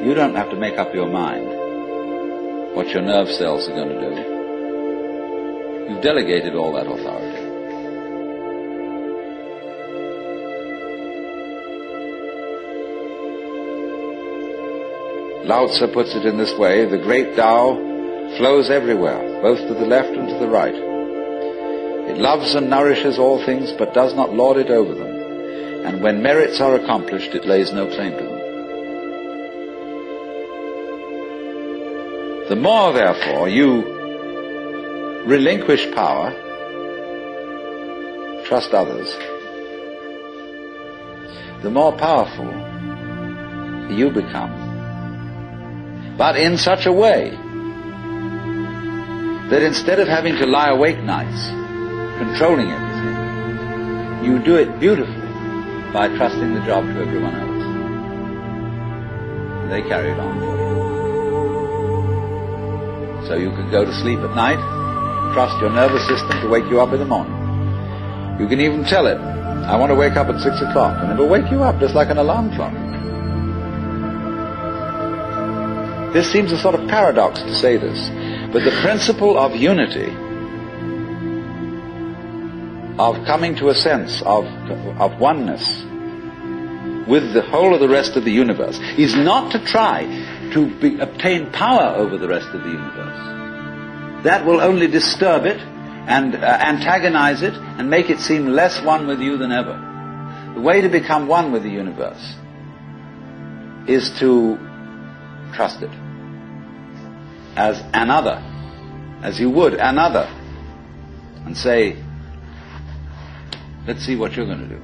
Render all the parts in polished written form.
You don't have to make up your mind what your nerve cells are going to do. You've delegated all that authority. Lao Tzu puts it in this way: the great Tao flows everywhere, both to the left and to the right. It loves and nourishes all things, but does not lord it over them. And when merits are accomplished, it lays no claim to them. The more, therefore, you relinquish power, trust others, the more powerful you become. But in such a way that instead of having to lie awake nights, controlling everything, you do it beautifully by trusting the job to everyone else. They carry it on for you. So you can go to sleep at night, trust your nervous system to wake you up in the morning. You can even tell it, I want to wake up at 6 o'clock, and it'll wake you up just like an alarm clock. This seems a sort of paradox to say this, but the principle of unity, of coming to a sense of oneness with the whole of the rest of the universe, is not to try to obtain power over the rest of the universe. That will only disturb it and antagonize it and make it seem less one with you than ever. The way to become one with the universe is to trust it as another, as you would another, and say, let's see what you're going to do.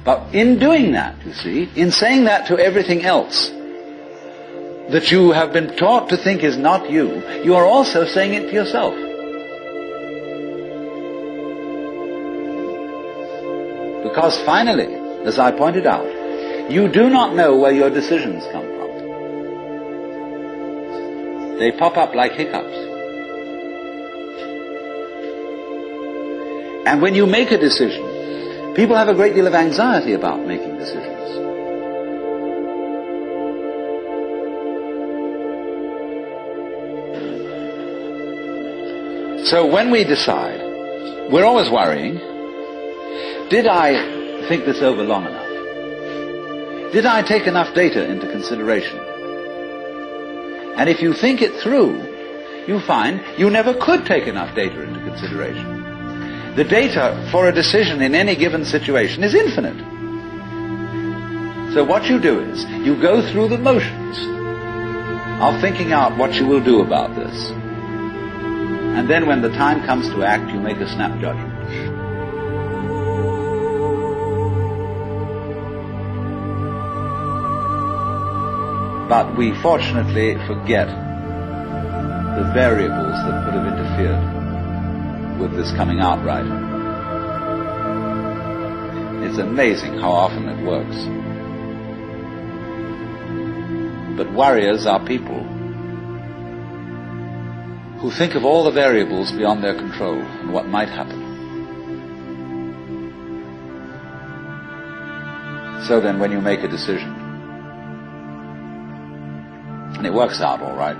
But in doing that, you see, in saying that to everything else that you have been taught to think is not you, you are also saying it to yourself. Because finally, as I pointed out, you do not know where your decisions come from. They pop up like hiccups. And when you make a decision, people have a great deal of anxiety about making decisions. So when we decide, we're always worrying, did I think this over long enough? Did I take enough data into consideration? And if you think it through, you find you never could take enough data into consideration. The data for a decision in any given situation is infinite. So what you do is, you go through the motions of thinking out what you will do about this. And then when the time comes to act, you make a snap judgment. But we fortunately forget the variables that could have interfered with this coming out right. It's amazing how often it works. But warriors are people who think of all the variables beyond their control and what might happen. So then when you make a decision, and it works out all right,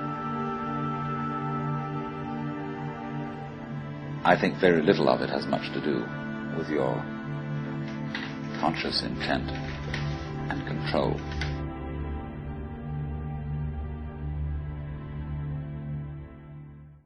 I think very little of it has much to do with your conscious intent and control.